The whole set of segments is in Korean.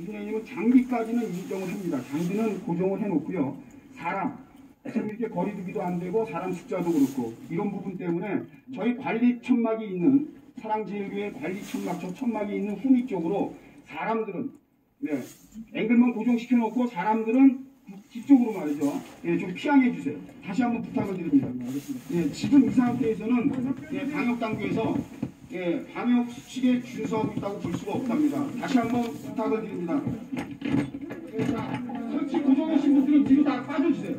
선생님은 장비까지는 인정을 합니다. 장비는 고정을 해놓고요. 사람, 지금 이렇게 거리두기도 안 되고 사람 숫자도 그렇고 이런 부분 때문에 저희 관리 천막이 있는 사랑제일교회 관리 천막, 저 천막이 있는 후미 쪽으로 사람들은 앵글만 고정시켜 놓고 사람들은 뒤쪽으로 말이죠. 좀 피하게 해주세요. 다시 한번 부탁을 드립니다. 지금 이 상태에서는 방역당국에서 방역 수칙에 준수하고 있다고 볼 수가 없답니다. 다시 한번 부탁을 드립니다. 자, 설치 고정하신 분들은 뒤로 다 빠져주세요.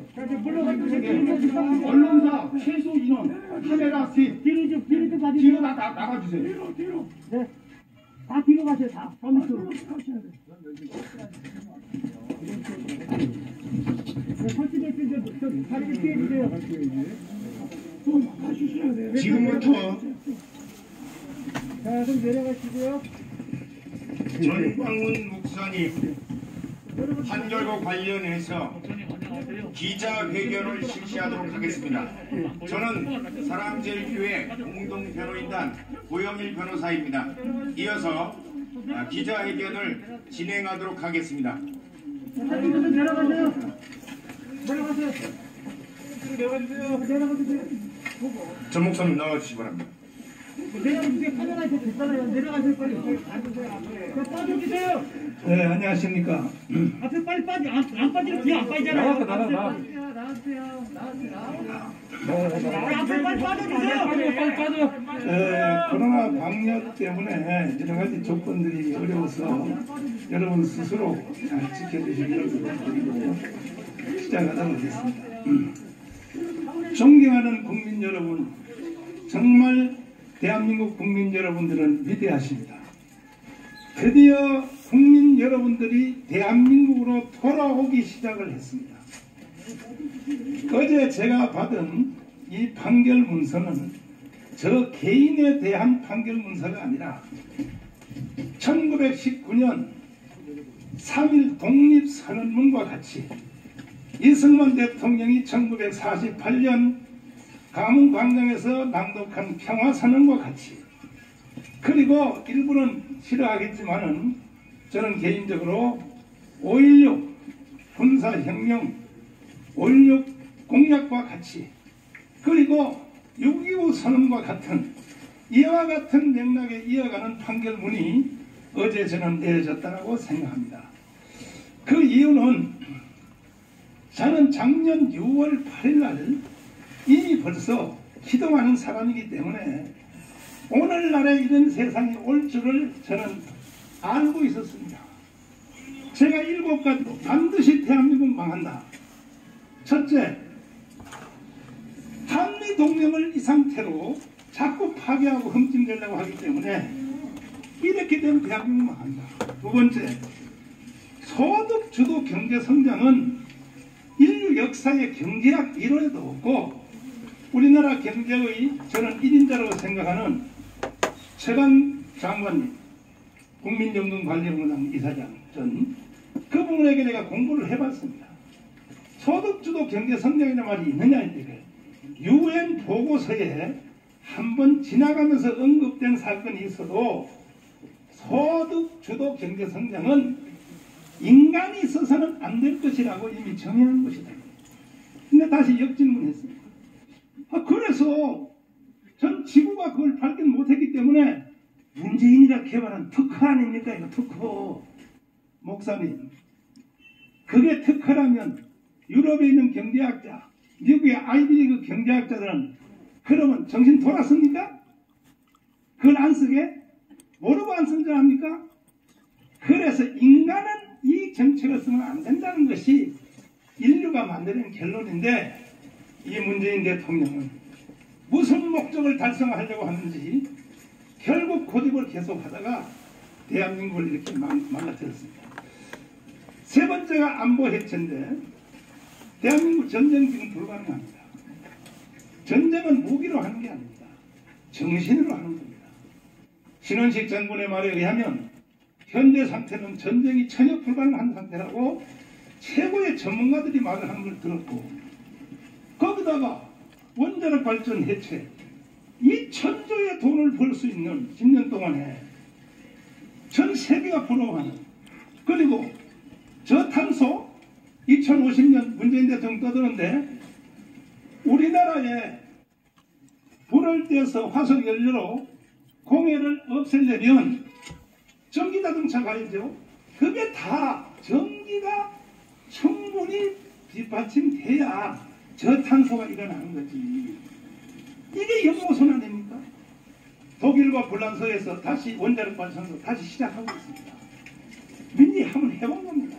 언론사 최소 인원, 카메라 셋 뒤로 다 나가주세요. 뒤로. 네. 다 뒤로 가세요. 다. 밑으로. 설치될 때 다리를 피해주세요. 좀 봐주셔야 돼요. 지금부터 자, 좀 내려가시고요. 전광훈 목사님 판결과 관련해서 기자회견을 실시하도록 하겠습니다. 저는 사랑제일교회 공동변호인단 고영일 변호사입니다. 이어서 기자회견을 진행하도록 하겠습니다. 내려가세요. 내려가세요. 내려가주세요. 전 목사님 나와주시기 바랍니다. 내려가주세요. 카메라 이렇게 됐잖아요. 내려가세요. 빨리. 빠져주세요. 네, 안녕하십니까. 앞에 빨리 빠져. 안 빠지면 뒤에 안 빠지잖아요. 나왔어요. 앞에 빨리 빠져주세요. 빨리 빠져. 코로나 방역 때문에 여러 가지 조건들이 어려워서 여러분 스스로 잘 지켜주시기를 부탁드리고 시작하도록 하겠습니다. 존경하는 국민 여러분, 정말 대한민국 국민 여러분들은 위대하십니다. 드디어 국민 여러분들이 대한민국으로 돌아오기 시작을 했습니다. 어제 제가 받은 이 판결 문서는 저 개인에 대한 판결 문서가 아니라 1919년 3.1 독립선언문과 같이 이승만 대통령이 1948년 감흥광장에서 낭독한 평화선언과 같이, 그리고 일부는 싫어하겠지만은 저는 개인적으로 5.16 군사혁명, 5.16 공약과 같이, 그리고 6.25 선언과 같은 이와 같은 맥락에 이어가는 판결문이 어제 저는 내려졌다고 생각합니다. 그 이유는 저는 작년 6월 8일 날 이미 벌써 기도하는 사람이기 때문에 오늘날에 이런 세상이 올 줄을 저는 알고 있었습니다. 제가 7가지로 반드시 대한민국 망한다. 첫째, 한미동맹을 이 상태로 자꾸 파괴하고 흠집내려고 하기 때문에 이렇게 되면 대한민국 망한다. 두 번째, 소득주도 경제성장은 인류 역사의 경제학 이론에도 없고 우리나라 경제의 저는 1인자라고 생각하는 최강 장관님, 국민연금관리공단 이사장 전 그분에게 내가 공부를 해봤습니다. 소득주도 경제성장이라는 말이 있느냐 이게 UN 보고서에 한번 지나가면서 언급된 사건이 있어도 소득주도 경제성장은 인간이 있어서는 안 될 것이라고 이미 정의한 것이다. 근데 다시 역질문했습니다. 그래서 전 지구가 그걸 발견 못했기 때문에 문재인이가 개발한 특허 아닙니까? 이거 특허. 목사님, 그게 특허라면 유럽에 있는 경제학자, 미국의 아이비리그 경제학자들은 그러면 정신 돌았습니까? 그걸 안 쓰게? 모르고 안 쓴 줄 압니까? 그래서 인간은 이 정책을 쓰면 안 된다는 것이 인류가 만드는 결론인데, 이 문재인 대통령은 무슨 목적을 달성하려고 하는지 결국 고집을 계속하다가 대한민국을 이렇게 망가뜨렸습니다. 세 번째가 안보 해체인데, 대한민국 전쟁 지금 불가능합니다. 전쟁은 무기로 하는 게 아닙니다. 정신으로 하는 겁니다. 신원식 장군의 말에 의하면 현재 상태는 전쟁이 전혀 불가능한 상태라고 최고의 전문가들이 말을 하는 걸 들었고, 거기다가 원자력 발전 해체, 이 천조의 돈을 벌 수 있는 10년 동안에 전 세계가 부러워하는 그리고 저탄소 2050년 문재인 대통령 떠드는데 우리나라에 불을 떼서 화석 연료로 공해를 없애려면 전기자동차 가야죠. 그게 다 전기가 충분히 뒷받침돼야 저탄소가 일어나는 거지. 이게 연못은 아닙니까? 독일과 불란서에서 다시 원자력 발전소 다시 시작하고 있습니다. 민니 한번 해본 겁니다.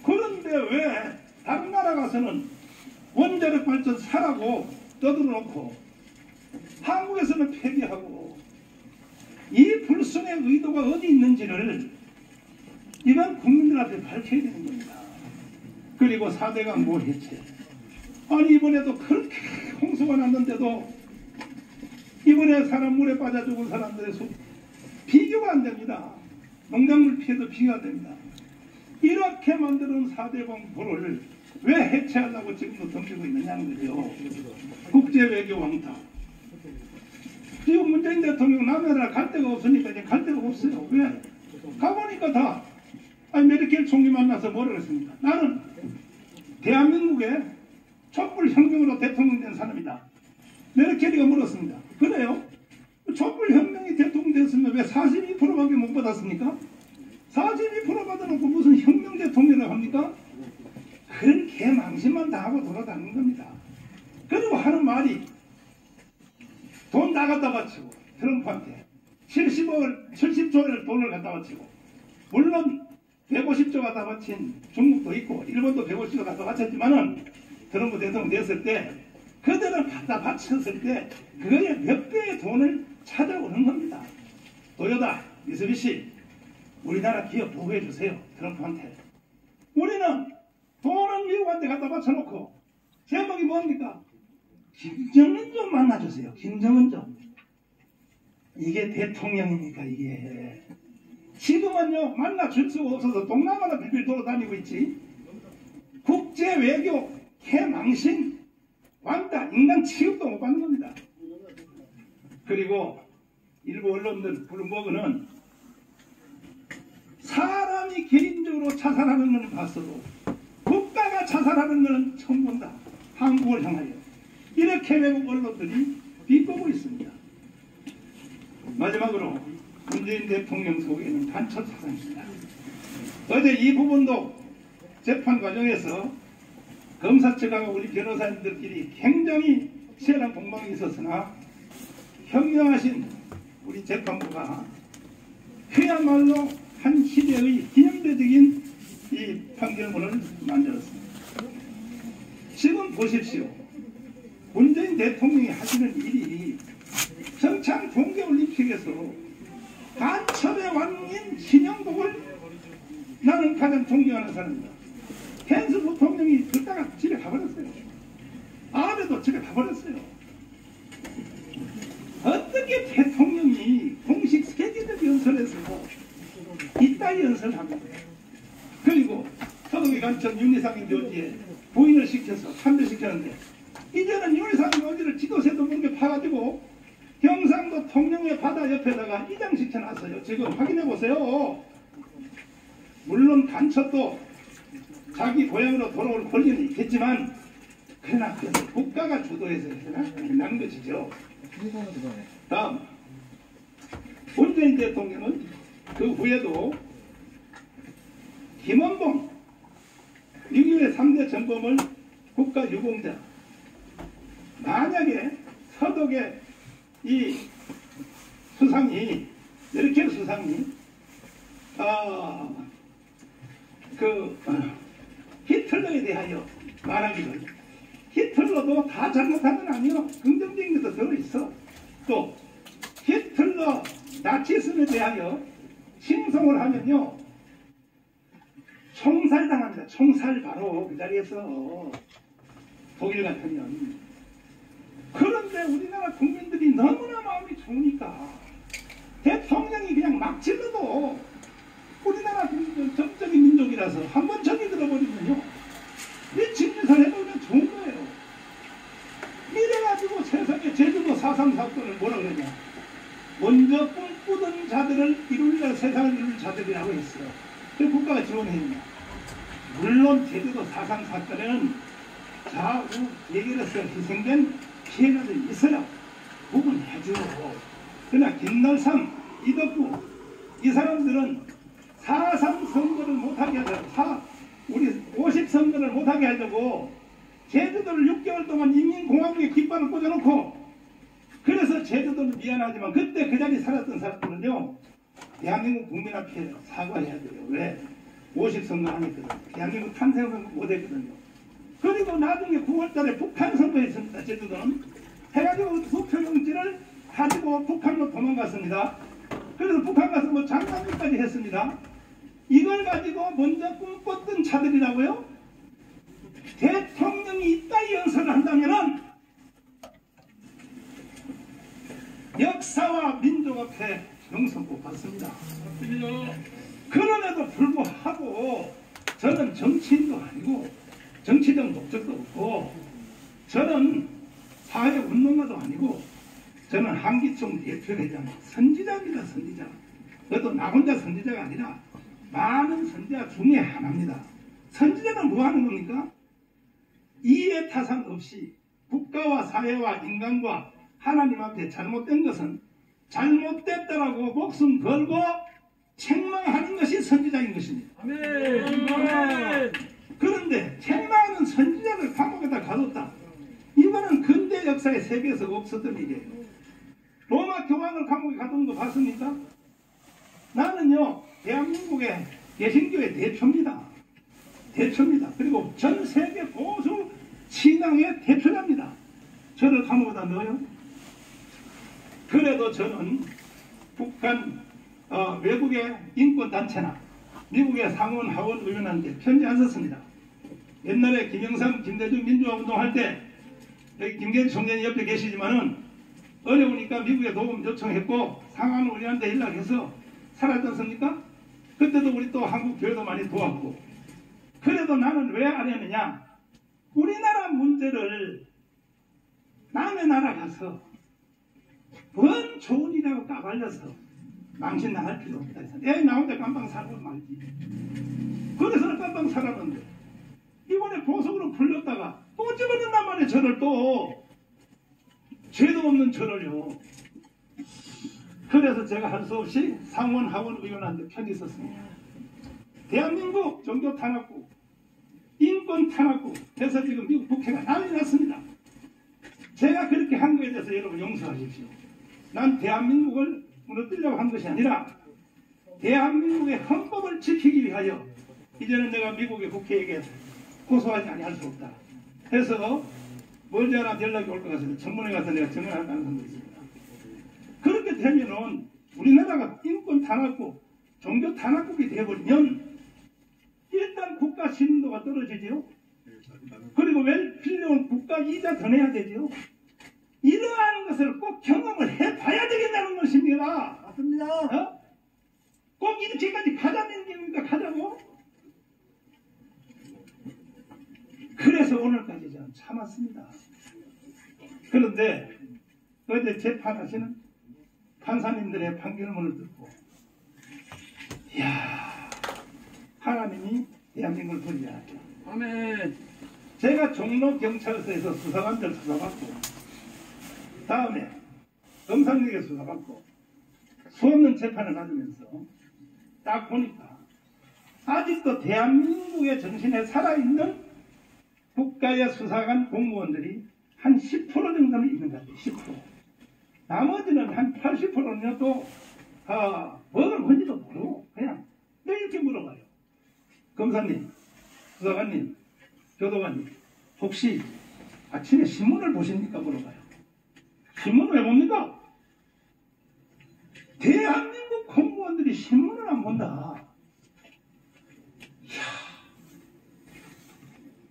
그런데 왜 다른 나라 가서는 원자력 발전 사라고 떠들어놓고 한국에서는 폐기하고 이 불순의 의도가 어디 있는지를 이건 국민들 앞에 밝혀야 되는 겁니다. 그리고 4대강 뭐 해체. 아니 이번에도 그렇게 홍수가 났는데도 이번에 사람 물에 빠져 죽은 사람들의 수 비교가 안 됩니다. 농작물 피해도 비교가 안 됩니다. 이렇게 만드는 4대강 불을 왜 해체하려고 지금도 덤비고 있느냐는 거죠. 국제외교 왕따. 지금 문재인 대통령 남해나라 갈 데가 없으니까 이제 갈 데가 없어요. 왜? 가보니까 다 메르켈 총리 만나서 뭐라 그랬습니까? 나는 대한민국의 촛불혁명으로 대통령 된 사람이다. 메르켈이가 물었습니다. 그래요? 촛불혁명이 대통령 됐으면 왜 42%밖에 못 받았습니까? 42% 받아놓고 무슨 혁명 대통령이라고 합니까? 그런 개망신만 당하고 돌아다니는 겁니다. 그리고 하는 말이 돈 다 갖다 바치고 트럼프한테 70조를 돈을 갖다 바치고 물론 150조 갖다 바친 중국도 있고 일본도 150조 갖다 바쳤지만은 트럼프 대통령 됐을 때 그대로 갖다 바쳤을 때 그거에 몇 배의 돈을 찾아오는 겁니다. 도요타, 미쓰비시 우리나라 기업 보호해 주세요. 트럼프한테. 우리는 돈은 미국한테 갖다 바쳐놓고 제목이 뭡니까? 김정은 좀 만나주세요. 김정은 좀. 이게 대통령입니까 이게. 지금은요 만나줄 수가 없어서 동남아나 빌빌 돌아다니고 있지. 국제외교 개망신 왕따 인간 취급도 못 받는 겁니다. 그리고 일부 언론들 블룸버그는 사람이 개인적으로 자살하는 것은 봤어도 국가가 자살하는 것은 처음 본다. 한국을 향하여. 이렇게 외국 언론들이 비꼬고 있습니다. 마지막으로 문재인 대통령 속에는 간첩 사상입니다. 어제 이 부분도 재판 과정에서 검사 측하고 우리 변호사님들끼리 굉장히 치열한 공방이 있었으나 현명하신 우리 재판부가 그야말로 한 시대의 기념대적인 이 판결문을 만들었습니다. 지금 보십시오. 문재인 대통령이 하시는 일이 평창 동계올림픽에서 간첩의 왕인 신영복을 나는 가장 존경하는 사람입니다. 펜스 부통령이 듣다가 집에 가버렸어요. 아베도 집에 가버렸어요. 어떻게 대통령이 공식 스케줄을 연설해서 이따위 연설을 합니까? 그리고 서동희 간첩 윤희상인 묘지에 부인을 시켜서 참배시켰는데 이제는 윤희상인 묘지를 지도새도 모르게 파가지고 경상도 통영의 바다 옆에다가 이장시켜놨어요. 지금 확인해보세요. 물론 간첩도 자기 고향으로 돌아올 권리는 있겠지만 그러나 그것을 국가가 주도해서 해서는 된다는 것이죠. 다음 문재인 대통령은 그 후에도 김원봉 6.25의 3대 전범을 국가유공자 만약에 서독의 이 수상이 이렇게 수상이 히틀러에 대하여 말하기를 히틀러도 다 잘못한 건 아니요. 긍정적인 것도 들어있어. 또 히틀러 나치즘에 대하여 칭송을 하면요 총살당합니다. 총살 바로 그 자리에서 독일 같으면. 그런데 우리나라 국민들이 너무나 마음이 좋으니까 대통령이 그냥 막 질러도 우리나라 정적인 민족이라서 한번 정이 들어버리면요 이 진미선 해보면 좋은 거예요. 이래가지고 세상에 제주도 4.3 사건을 뭐라 그러냐 먼저 꿈꾸던 자들을 이룰 세상을 이룰 자들이라고 했어요. 그 국가 국가가 지원해줍니다. 물론 제주도 4.3 사건에는 좌우 예결에서 희생된 피해자들이 있어요. 구분해주고. 그러나 김날삼, 이덕구 이 사람들은 4.3 선거를 못하게 하려고 우리 50 선거를 못하게 하려고 제주도를 6개월 동안 인민공화국의 깃발을 꽂아놓고 그래서 제주도는 미안하지만 그때 그 자리에 살았던 사람들은요 대한민국 국민 앞에 사과해야 돼요. 왜? 50 선거 안 했거든요. 대한민국 탄생 선거 못 했거든요. 그리고 나중에 9월달에 북한 선거했습니다. 제주도는 해가지고 투표용지를 가지고 북한으로 도망갔습니다. 그래서 북한 가서 뭐 장관까지 했습니다. 이걸 가지고 먼저 꿈꿨던 자들이라고요? 대통령이 이따위 연설을 한다면은 역사와 민족 앞에 명성꼭 받습니다. 그런데도 불구하고 저는 정치인도 아니고 정치적 목적도 없고 저는 사회운동가도 아니고 저는 한기총 대표회장 선지자입니다. 선지자. 그것도 나 혼자 선지자가 아니라 많은 선지자 중에 하나입니다. 선지자는 뭐 하는 겁니까? 이해 타산 없이 국가와 사회와 인간과 하나님 앞에 잘못된 것은 잘못됐다라고 목숨 걸고 책망하는 것이 선지자인 것입니다. 아멘. 그런데 책망하는 선지자를 감옥에다 가뒀다. 이거는 근대 역사의 세계에서 없었던 일이에요. 로마 교황을 감옥에 가둔 거 봤습니까? 나는요 대한민국의 개신교의 대표입니다. 대표입니다. 그리고 전 세계 보수 신앙의 대표자입니다. 저를 감옥에다 넣어요? 그래도 저는 북한 외국의 인권단체나 미국의 상원 하원 의원한테 편지 안 썼습니다. 옛날에 김영삼 김대중 민주화운동 때 여기 김계리 총장이 옆에 계시지만은 어려우니까 미국에 도움 요청했고 상원 의원한테 연락해서 살았지 않습니까? 그때도 우리 또 한국 교회도 많이 도왔고. 그래도 나는 왜 안 했느냐? 우리나라 문제를 남의 나라 가서 뭔 좋은 일이라고 까발려서 망신 나갈 필요 없다 해서 나 혼자 깜빵 살고 말지. 그래서 깜빵 살았는데 이번에 보석으로 풀렸다가 또 집어넣는단 말이에요. 저를 또 죄도 없는 저를요. 그래서 제가 할 수 없이 상원 하원 의원한테 편지 썼습니다. 대한민국 종교 탄압국 인권 탄압국 해서 지금 미국 국회가 난리 났습니다. 제가 그렇게 한 거에 대해서 여러분 용서하십시오. 난 대한민국을 무너뜨리려고 한 것이 아니라 대한민국의 헌법을 지키기 위하여 이제는 내가 미국의 국회에게 고소하지 아니할 수 없다. 그래서 멀지 않아 연락이 올 것 같아서 청문회 가서 내가 증언할 가능성도 있습니다. 그렇게 되면은 우리나라가 인권 탄압국, 종교 탄압국이 되어버리면 일단 국가 신뢰도가 떨어지죠. 그리고 왜 필요한 국가 이자 더 내야 되죠. 이러한 것을 꼭 경험을 해봐야 되겠다는 것입니다. 맞습니다. 꼭 이렇게까지 가자는 얘기니까 가자고. 그래서 오늘까지 저는 참았습니다. 그런데 어제 재판하시는 판사님들의 판결문을 듣고 이야 하나님이 대한민국을 버리지 아멘. 제가 종로경찰서에서 수사관들 수사받고 다음에 검사님에게 수사받고 수없는 재판을 받으면서 딱 보니까 아직도 대한민국의 정신에 살아있는 국가의 수사관 공무원들이 한 10% 정도는 있는 것 같아요. 10%. 나머지는 한 80%는 또 뭐가 뭔지도 모르고 그냥 이렇게 물어봐요. 검사님, 수사관님, 교도관님 혹시 아침에 신문을 보십니까? 물어봐요. 신문을 왜 봅니까? 대한민국 공무원들이 신문을 안 본다. 이야.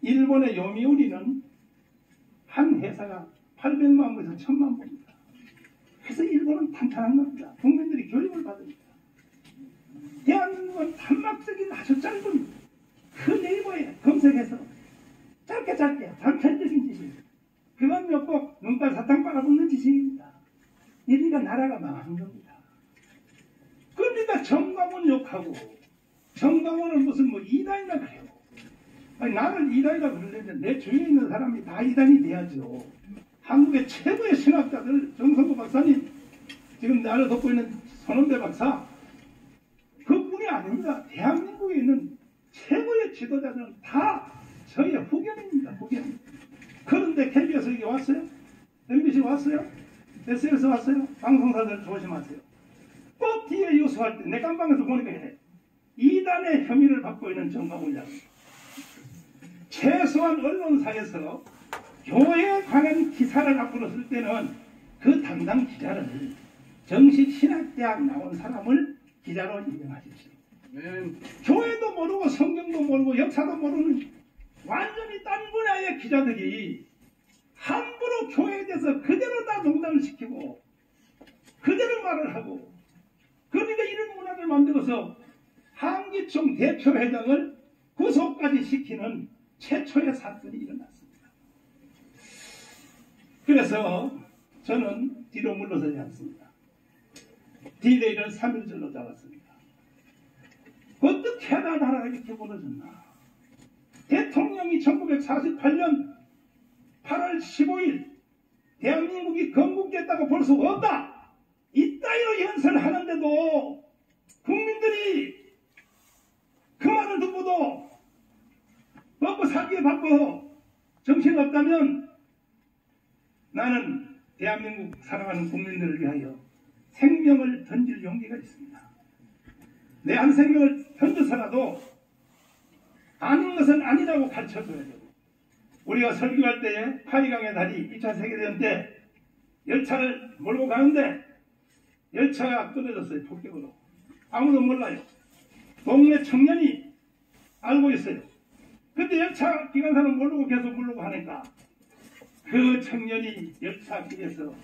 일본의 요미우리는 한 회사가 800만 부에서 1000만 부입니다. 그래서 일본은 탄탄한 겁니다. 국민들이 교육을 받습니다. 대한민국은 단막적인 아주 짧은 그 네이버에 검색해서 짧게 단편적인 지식 그건 꼭 눈깔 사탕 빨아먹는 지식입니다. 이러니까 나라가 망하는 겁니다. 그러니까 정광훈 욕하고 정강원은 무슨 뭐 이단이라 그래요. 아니, 나를 이단이라 그러는데 내 주위에 있는 사람이 다 이단이 돼야죠. 한국의 최고의 신학자들 정성구 박사님, 지금 나를 돕고 있는 손원배 박사, 그뿐이 아닙니다. 대한민국에 있는 최고의 지도자들은 다 저의 후견입니다. 후견. 그런데 KBS 여기 왔어요? MBC 왔어요? SBS 왔어요? 방송사들 조심하세요. 꼭 뒤에 유수할 때 내 깜방에서 보니까 이래. 이단의 혐의를 받고 있는 정강훈 장. 최소한 언론사에서 교회에 관한 기사를 앞으로 쓸 때는 그 담당 기자를 정식신학대학 나온 사람을 기자로 임명하십시오. 교회도 모르고 성경도 모르고 역사도 모르는 완전히 딴 분야의 기자들이 함부로 교회에 대해서 그대로 다 농담을 시키고 그대로 말을 하고, 그러니까 이런 문화를 만들어서 한기총 대표회장을 구속까지 시키는 최초의 사건이 일어났습니다. 그래서 저는 뒤로 물러서지 않습니다. D-Day를 3일절로 잡았습니다. 어떻게 하다 나라가 이렇게 무너졌나. 대통령이 1948년 8월 15일 대한민국이 건국됐다고 볼 수 없다, 이따위로 연설하는데도 국민들이 그 말을 듣고도 먹고 살기에 바빠서 정신없다면 나는 대한민국 사랑하는 국민들을 위하여 생명을 던질 용기가 있습니다. 내 한 생명을 던져서라도 아닌 것은 아니라고 가르쳐줘야 되고, 우리가 설교할 때에 파이강의 다리 2차 세계대전 때 열차를 몰고 가는데 열차가 끊어졌어요. 폭격으로. 아무도 몰라요. 동네 청년이 알고 있어요. 근데 열차 기관사는 모르고 계속 모르고 하니까 그 청년이 열차 길에서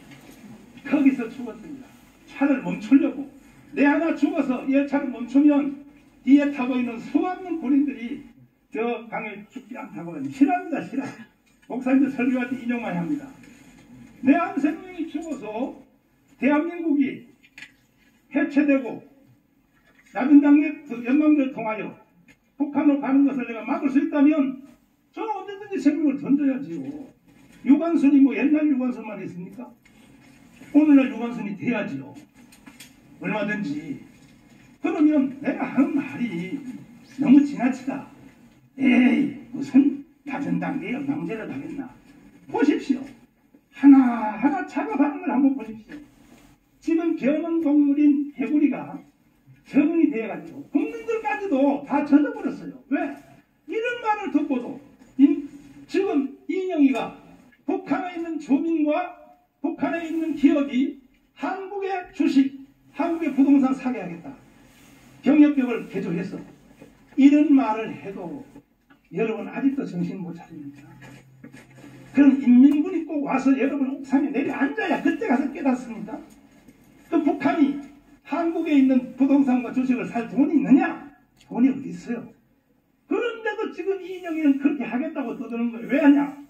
거기서 죽었습니다. 차를 멈추려고. 내 하나 죽어서 열차를 멈추면 뒤에 타고 있는 수많은 군인들이 저 강에 죽지 않다고 하니 싫어합니다. 싫어. 목사님들 설교할 때 인용 많이 합니다. 내 한 생명이 죽어서 대한민국이 해체되고 낮은 당의 연방제를 통하여 북한으로 가는 것을 내가 막을 수 있다면 저는 언제든지 생명을 던져야지요. 유관순이 뭐 옛날 유관순만 있습니까? 오늘날 유관순이 돼야지요. 얼마든지. 그러면 내가 하는 말이 너무 지나치다. 에이, 무슨 낮은 단계의 연방제를 하겠나. 보십시오. 하나하나 작업하는 걸 한번 보십시오. 지금 변은 동물인 해구리가 적응이 되어가지고 국민들까지도 다 젖어버렸어요. 왜? 이런 말을 듣고도 지금 이인영이가 북한에 있는 주민과 북한에 있는 기업이 한국의 주식, 한국의 부동산 사게 하겠다. 경협벽을 개조해서 이런 말을 해도 여러분 아직도 정신 못 차립니다. 그럼 인민군이 꼭 와서 여러분 옥상에 내려앉아야 그때 가서 깨닫습니다. 또 북한이 한국에 있는 부동산과 주식을 살 돈이 있느냐? 돈이 어디 있어요? 그런데도 지금 이인영이는 그렇게 하겠다고 떠드는 거예요. 왜 하냐?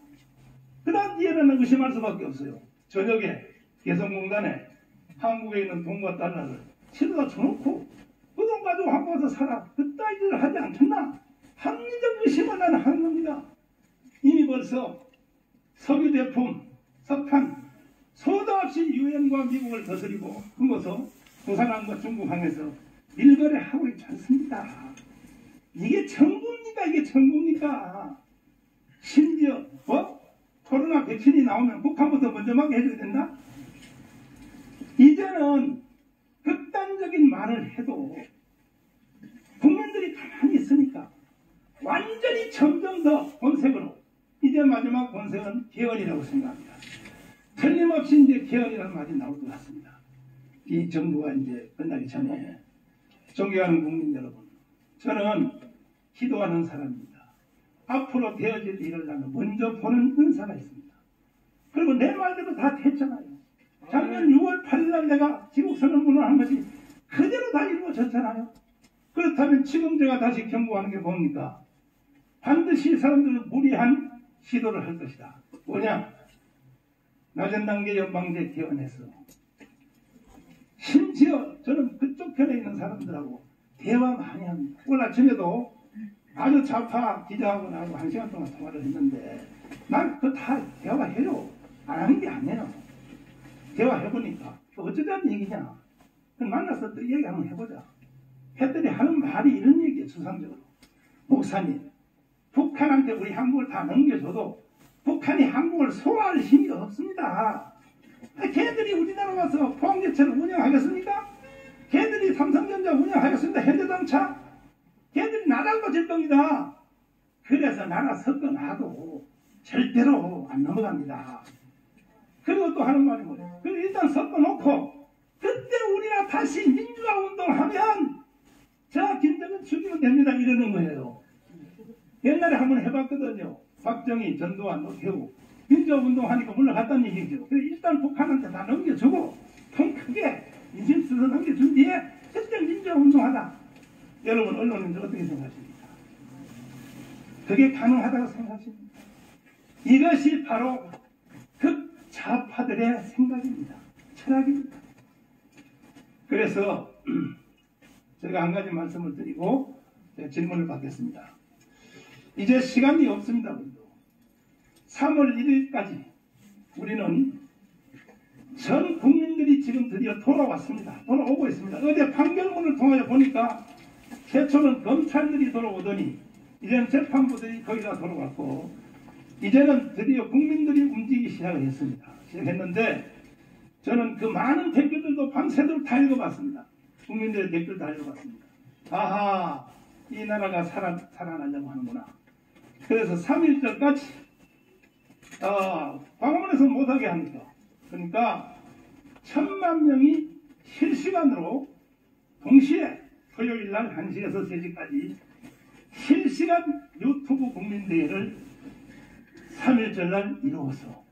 그 다음 뒤에는 의심할 수밖에 없어요. 저녁에 개성공단에 한국에 있는 돈과 달러를 치러다 줘놓고 그 돈 가지고 한국 와서 살아. 그따위를 하지 않겠나? 합리적 의심을 나는 하는 겁니다. 이미 벌써 석유 제품, 석탄, 소도 없이 유엔과 미국을 거스리고 끊어서 부산항과 중국항에서 밀거래하고 있지 않습니다. 이게 정부입니까? 이게 정부입니까? 심지어 코로나 백신이 나오면 북한부터 먼저 맞게 해줘야 된다? 이제는 극단적인 말을 해도 국민들이 가만히 있으니까 완전히 점점 더 본색으로, 이제 마지막 본색은 개헌이라고 생각합니다. 틀림없이 이제 개헌이라는 말이 나올 것 같습니다. 이 정부가 이제 끝나기 전에 존경하는 국민 여러분, 저는 기도하는 사람입니다. 앞으로 되어질 일을 나는 먼저 보는 은사가 있습니다. 그리고 내 말대로 다 됐잖아요. 작년 6월 8일 날 내가 지국선언문을 한 것이 그대로 다 이루어졌잖아요. 그렇다면 지금 제가 다시 경고하는 게 뭡니까? 반드시 사람들은 무리한 시도를 할 것이다. 뭐냐? 낮은 단계 연방제 개헌해서 심지어 저는 그쪽 편에 있는 사람들하고 대화 많이 합니다. 오늘 아침에도 아주 좌파 기자하고 나하고 1시간 동안 통화를 했는데 난 그거 다 대화해요. 안 하는 게 아니에요. 대화해보니까 어쩌자는 얘기냐. 만나서 또 얘기 한번 해보자. 했더니 하는 말이 이런 얘기예요. 추상적으로. 목사님, 북한한테 우리 한국을 다 넘겨줘도 북한이 한국을 소화할 힘이 없습니다. 걔들이 우리나라 와서 포항제철을 운영하겠습니까? 걔들이 삼성전자 운영하겠습니다. 현대자동차? 걔들이 나라가 질 겁니다. 그래서 나라 섞어놔도 절대로 안 넘어갑니다. 그리고 또 하는 말이 뭐예요? 그리고 일단 섞어놓고 그때 우리가 다시 민주화 운동하면 저 김정은 죽이면 됩니다. 이러는 거예요. 옛날에 한번 해봤거든요. 박정희, 전두환, 노태우 민주화 운동하니까 물러갔다는 얘기죠. 그래서 일단 북한한테 다 넘겨주고 통 크게 인심 써서 넘겨준 뒤에 그때 민주화 운동하다. 여러분 언론인들 어떻게 생각하십니까? 그게 가능하다고 생각하십니까? 이것이 바로 극좌파들의 생각입니다. 철학입니다. 그래서 제가 한 가지 말씀을 드리고 질문을 받겠습니다. 이제 시간이 없습니다. 우리도. 3월 1일까지 우리는 전 국민들이 지금 드디어 돌아왔습니다. 돌아오고 있습니다. 어제 판결문을 통하여 보니까 최초는 검찰들이 돌아오더니 이제는 재판부들이 거의 다 돌아왔고 이제는 드디어 국민들이 움직이기 시작했는데 저는 그 많은 댓글들도 밤새도록 다 읽어봤습니다. 국민들의 댓글 다 읽어봤습니다. 아하, 이 나라가 살아나려고 하는구나. 그래서 3.1절까지 광화문에서 못하게 합니까? 그러니까 1000만 명이 실시간으로 동시에 토요일날 1시에서 3시까지 실시간 유튜브 국민대회를 3.1절날 이루어서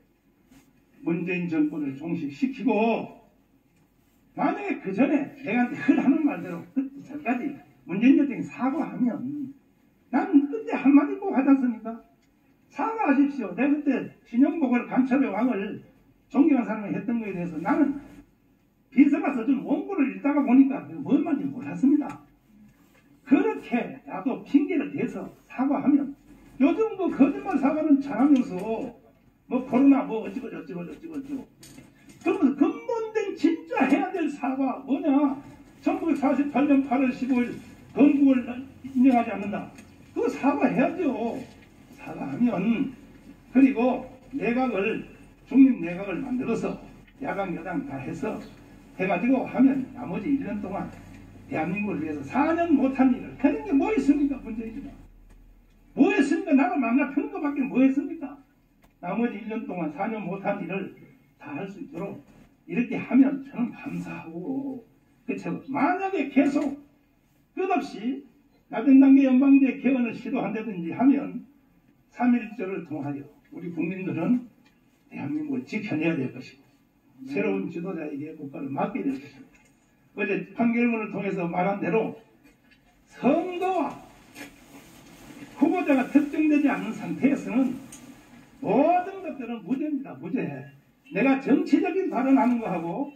문재인 정권을 종식시키고 만약에 그 전에 내가 늘 하는 말대로 그 전까지 문재인 대통령이 사과하면 난 그때 한마디 꼭 하지 않습니까? 사과하십시오. 내가 그때 신영복을 간첩의 왕을 존경한 사람이 했던 거에 대해서 나는 비서가서 좀 원고를 읽다가 보니까 뭔 말인지 몰랐습니다. 그렇게 나도 핑계를 대서 사과하면 요즘 그 거짓말 사과는 잘하면서 뭐 코로나 뭐 어찌고 그러면서 근본된 진짜 해야 될 사과 뭐냐? 1948년 8월 15일 건국을 인정하지 않는다. 그거 사과해야죠. 사과하면 그리고 내각을 중립 내각을 만들어서 야당 여당 다 해서 해가지고 하면 나머지 1년 동안 대한민국을 위해서 4년 못한 일을 하는 게 뭐 있습니까? 문제이지만 뭐 했습니까? 나라 망가뜨린 것밖에 뭐 했습니까? 나머지 1년 동안 4년 못한 일을 다 할 수 있도록 이렇게 하면 저는 감사하고 그렇죠. 만약에 계속 끝없이 낮은 단계 연방제 개헌을 시도한다든지 하면 3.1절을 통하여 우리 국민들은 대한민국을 지켜내야 될 것이고 새로운 지도자에게 국가를 맡게 될 것입니다. 어제 판결문을 통해서 말한 대로 선거와 후보자가 특정되지 않는 상태에서는 모든 것들은 무죄입니다. 무죄. 내가 정치적인 발언하는 거하고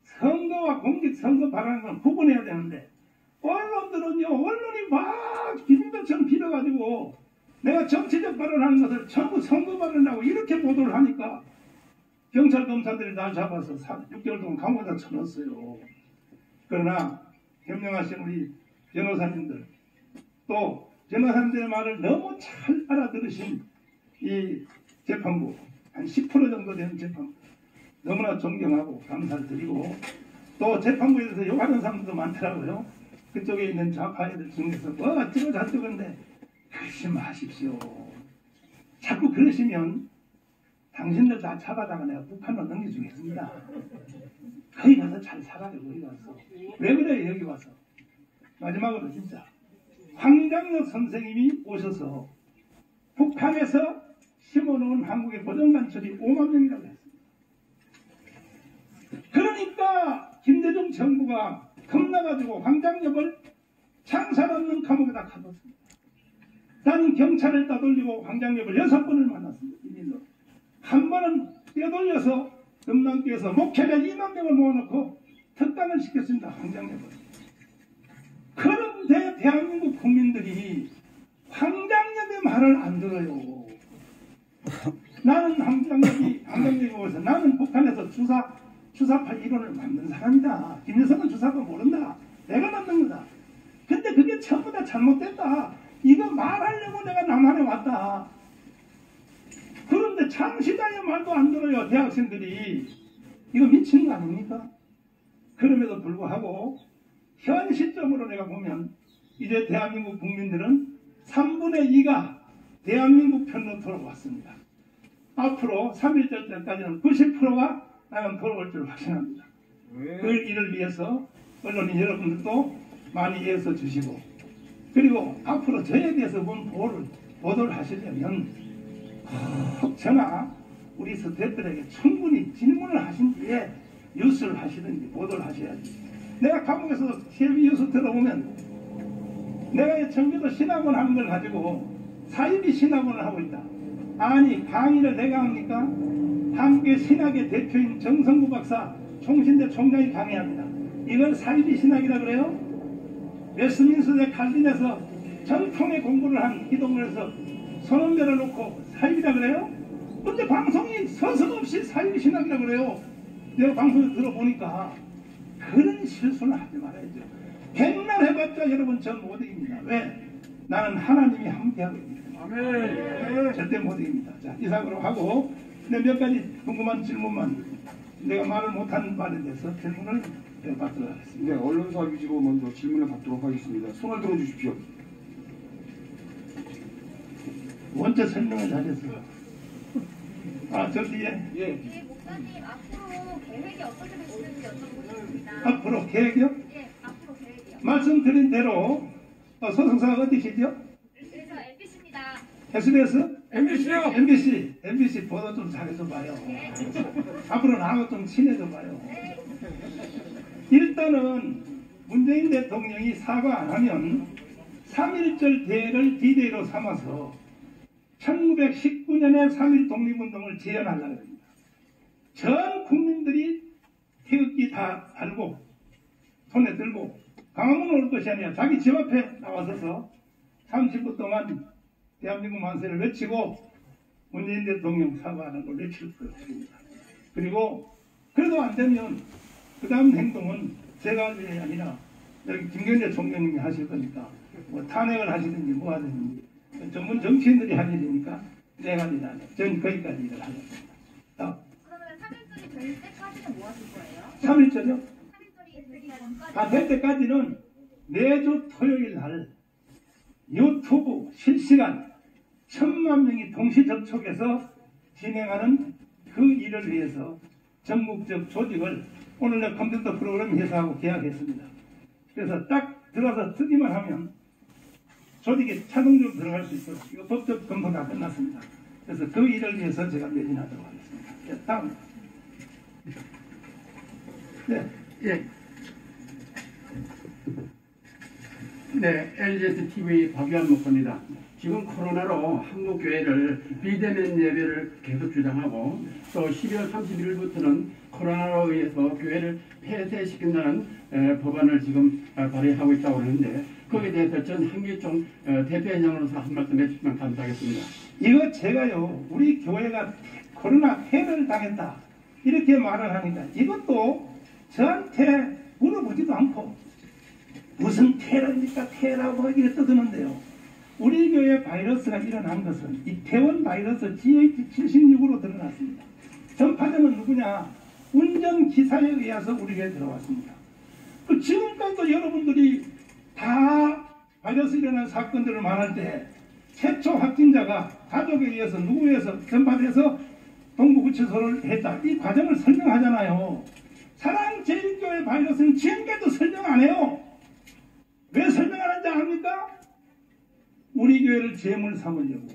선거와 공직선거 발언하는 건 구분해야 되는데 언론들은요. 언론이 막 비빔밥처럼 빌어가지고 내가 정치적 발언하는 것을 전부 선거 발언하고 이렇게 보도를 하니까 경찰 검사들이 날 잡아서 6개월 동안 감옥에다 쳐넣었어요. 그러나 현명하신 우리 변호사님들 또 변호사님들의 말을 너무 잘 알아들으신 이 재판부 한 10% 정도 되는 재판부 너무나 존경하고 감사를 드리고 또 재판부에 대해서 욕하는 사람들도 많더라고요. 그쪽에 있는 좌파 애들 중에서 뭐 어쩌고 저쩌고인데 그러지 마십시오. 자꾸 그러시면 당신들 다 잡아다가 내가 북한으로 넘겨주겠습니다. 거기 가서 잘 살아요. 거기 가서. 왜 그래요 여기 와서. 마지막으로 진짜 황장엽 선생님이 오셔서 북한에서 심어놓은 한국의 고정간첩이 5만 명이라고 했습니다. 그러니까 김대중 정부가 겁나가지고 황장엽을 창살 없는 감옥에다 가뒀습니다. 나는 경찰을 따돌리고 황장엽을 6번을 만났습니다. 비밀로. 한 번은 떼돌려서 금남교에서 목회자 2만 명을 모아놓고 특강을 시켰습니다. 황장엽을. 그런데 대한민국 국민들이 황장엽의 말을 안 들어요. 나는 황장엽이 오면서 나는 북한에서 주사파 이론을 만든 사람이다. 김일성은 주사파 모른다. 내가 만든 거다. 근데 그게 전부 다 잘못됐다. 이거 말하려고 내가 남한에 왔다. 그런데 장시장의 말도 안 들어요. 대학생들이. 이거 미친 거 아닙니까? 그럼에도 불구하고 현 시점으로 내가 보면 이제 대한민국 국민들은 3분의 2가 대한민국 편으로 돌아왔습니다. 앞으로 3.1절 때까지는 90%가 나는 돌아올 줄 확신합니다. 그 일을 위해서 언론인 여러분들도 많이 애써 주시고, 그리고 앞으로 저에 대해서 보도를 하시려면 저나 우리 스태프들에게 충분히 질문을 하신 뒤에 뉴스를 하시든지 보도를 하셔야지. 내가 감옥에서 TV 뉴스 들어보면 내가 청교도 신학원 하는 걸 가지고 사이비 신학원을 하고 있다. 아니, 강의를 내가 합니까? 한국의 신학의 대표인 정성구 박사 총신대 총장이 강의합니다. 이걸 사이비 신학이라 그래요? 웨스트민스터 칼빈에서 전통의 공부를 한 기독론에서 선언대를 놓고 사이비라 그래요? 근데 방송이 서슴없이 사이비 신학이라 그래요. 내가 방송에 들어보니까 그런 실수는 하지 말아야죠. 백날 해봤자 여러분 전 못 이깁니다. 왜? 나는 하나님이 함께하고 있습니다. 아멘. 절대 못 이깁니다. 자, 이상으로 하고 몇 가지 궁금한 질문만, 내가 말을 못한 말에 대해서 질문을 받도록 하겠습니다. 네, 언론사 위주로 먼저 질문을 받도록 하겠습니다. 손을 들어주십시오. 원체 설명을 잘했어요. 저 뒤에. 예. 네, 목사님 앞으로 계획이 어떻게 되시는지 여쭤보고 싶습니다. 앞으로 계획이요? 예, 앞으로 계획이요. 말씀드린 대로 소속사가 어디시죠? 그래서 MBC입니다. SBS? MBC요. MBC 보도 좀 잘해줘 봐요. 앞으로 나하고 좀 친해져 봐요. 일단은 문재인 대통령이 사과 안 하면 3.1절 대회를 D-Day로 삼아서 1919년에 3.1 독립운동을 재현하려고 합니다. 전 국민들이 태극기 다 달고 손에 들고 강화문 올 것이 아니라 자기 집 앞에 나와서서 30분 동안 대한민국 만세를 외치고 문재인 대통령 사과하는 걸 외칠 것입니다. 그리고 그래도 안 되면 그 다음 행동은 제가 할 일이 아니라 여기 김경재 총장님이 하실 거니까 뭐 탄핵을 하시든지 뭐 하든지 전문 정치인들이 할 일이니까 내가 할 일이 아니라 저는 거기까지 일을 하겠습니다. 그러면 3일절이 될 때까지는 뭐 하실 거예요? 3일절이요? 3일절이 되기 전까지. 될 때까지는 매주 토요일 날 유튜브 실시간 1000만 명이 동시 접촉해서 진행하는 그 일을 위해서 전국적 조직을 오늘 내 컴퓨터 프로그램 회사하고 계약했습니다. 그래서 딱 들어가서 쓰기만 하면 조직에 자동적으로 들어갈 수 있도록 이거 법적 검토 다 끝났습니다. 그래서 그 일을 위해서 제가 매진하도록 하겠습니다. 네, 다음. 네. 예. 네, LGS TV 박유한 목사입니다. 지금 코로나로 한국교회를 비대면 예배를 계속 주장하고 또 12월 31일부터는 코로나로 의해서 교회를 폐쇄시킨다는 법안을 지금 발의하고 있다고 하는데 거기에 대해서 전 한길총 대표회장으로서 한 말씀 해주시면 감사하겠습니다. 이거 제가요, 우리 교회가 코로나 폐를 당했다 이렇게 말을 하니까 이것도 저한테 물어보지도 않고 무슨 테러입니까? 테러라고 이렇게 떠드는데요. 우리 교회 바이러스가 일어난 것은 이태원 바이러스 GH76으로 드러났습니다. 전파자는 누구냐? 운전기사에 의해서 우리 교회에 들어왔습니다. 그 지금까지도 여러분들이 다 바이러스 일어난 사건들을 말할 때 최초 확진자가 가족에 의해서 누구에 의해서 전파돼서 동부구치소를 했다. 이 과정을 설명하잖아요. 사랑제일교회 바이러스는 지금까지도 설명 안 해요. 왜 설명 안 하는지 압니까? 우리 교회를 제물 삼으려고.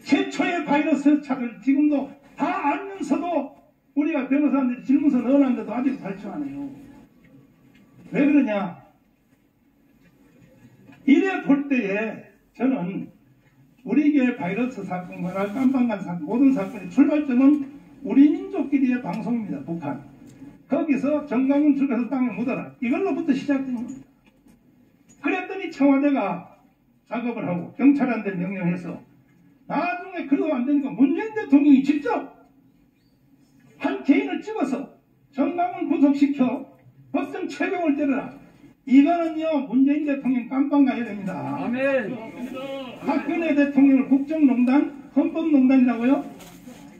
최초의 바이러스 차를 지금도 다 알면서도 우리가 변호사한테 질문서 넣어놨는데도 아직 발표 안 해요. 왜 그러냐? 이래 볼 때에 저는 우리 교회 바이러스 사건과 깜방간 사건, 모든 사건의 출발점은 우리 민족끼리의 방송입니다. 북한. 거기서 정강훈 죽여서 땅에 묻어라. 이걸로부터 시작된 겁니다. 완전히 청와대가 작업을 하고 경찰한테 명령해서 나중에 그거 안 되니까 문재인 대통령이 직접 한 개인을 찍어서 정강훈 구속시켜 법정 최경을 때려라. 이거는요 문재인 대통령 깜빵 가야 됩니다. 아멘. 박근혜 대통령을 국정농단, 헌법농단이라고요?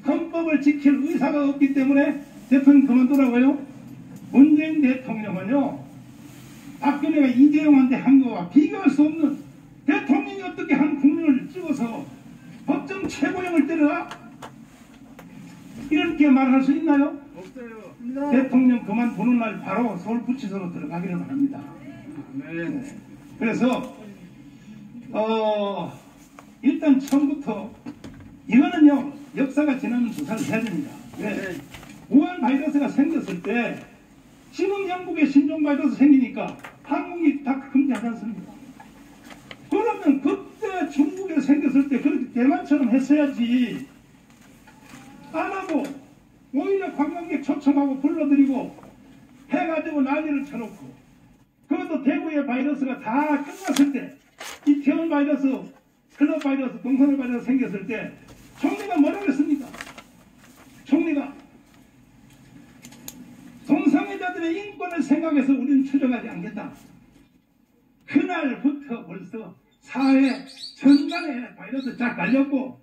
헌법을 지킬 의사가 없기 때문에 대통령 그만두라고요? 문재인 대통령은요 박근혜가 이재용한테 한 거와 비교할 수 없는 대통령이 어떻게 한 국민을 찍어서 법정 최고형을 때려라? 이렇게 말할 수 있나요? 없어요. 대통령 그만두는 날 바로 서울구치소로 들어가기를 바랍니다. 아멘. 그래서 일단 처음부터 이거는요 역사가 지나는 조사를 해야 됩니다. 왜? 우한 바이러스가 생겼을 때 지금 영국에 신종 바이러스 생기니까 한국이 다 금지하지 않습니까? 그러면 그때 중국에 생겼을 때 그렇게 대만처럼 했어야지 안 하고 오히려 관광객 초청하고 불러들이고 해가지고 난리를 쳐놓고 그것도 대구의 바이러스가 다 끝났을 때 이태원 바이러스, 클럽 바이러스, 동산의 바이러스 생겼을 때 총리가 뭐라고 했습니까? 총리가 동성애자들의 인권을 생각해서 우리는 추적하지 않겠다. 그날부터 벌써 사회 전반에 바이러스 쫙 갈렸고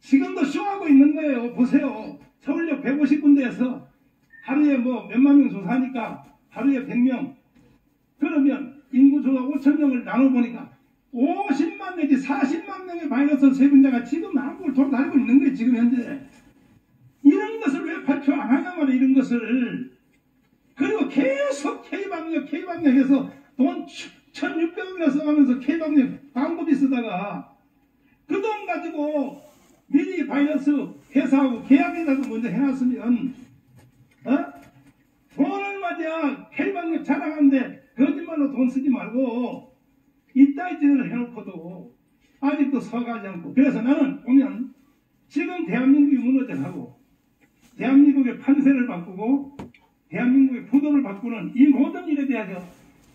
지금도 쇼하고 있는 거예요. 보세요. 서울역 150군데에서 하루에 뭐 몇만 명 조사하니까 하루에 100명 그러면 인구 조사 5천 명을 나눠보니까 50만 내지 40만 명의 바이러스 세분자가 지금 한국을 돌아다니고 있는 거예요. 지금 현재. 이런 것을 왜 발표 안 하냐 말이에요. 이런 것을. 그리고 계속 K방역해서 돈 1,600원이나 써가면서 K방역 광고비 쓰다가 그 돈 가지고 미리 바이러스 회사하고 계약이라도 먼저 해놨으면 돈을 맞아 K방역 자랑하는데 거짓말로 돈 쓰지 말고 이따위 짓을 해놓고도 아직도 서가지 않고 그래서 나는 보면 지금 대한민국이 무너져가고 대한민국의 판세를 바꾸고 대한민국의 부도를 바꾸는 이 모든 일에 대해서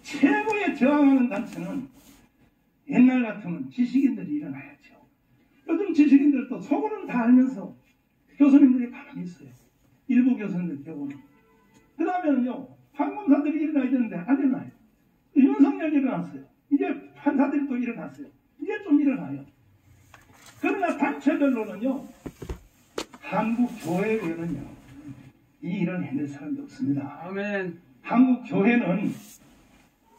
최고의 저항하는 단체는 옛날 같으면 지식인들이 일어나야죠. 요즘 지식인들도 속으로는 다 알면서 교수님들이 가만히 있어요. 일부 교수님들 경우는. 그 다음에는요 판검사들이 일어나야 되는데 안 일어나요. 윤석열이 일어났어요. 이제 판사들이 또 일어났어요. 이제 좀 일어나요. 그러나 단체별로는요 한국교회에는요 이 일을 해낼 사람이 없습니다. 아멘. 한국교회는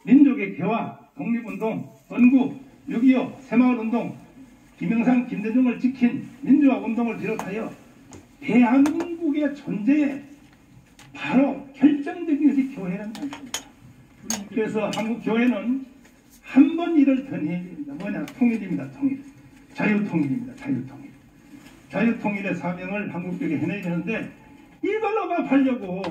민족의 개화, 독립운동, 건국, 6.25, 새마을운동, 김영삼, 김대중을 지킨 민주화운동을 비롯하여 대한민국의 존재에 바로 결정적인 것이 교회라는 단체입니다. 그래서 한국교회는 한 번 일을 더 해야 됩니다. 뭐냐? 통일입니다. 통일. 자유통일입니다. 자유통일. 자유통일의 사명을 한국교회가 해내야 되는데 이걸로만 하려고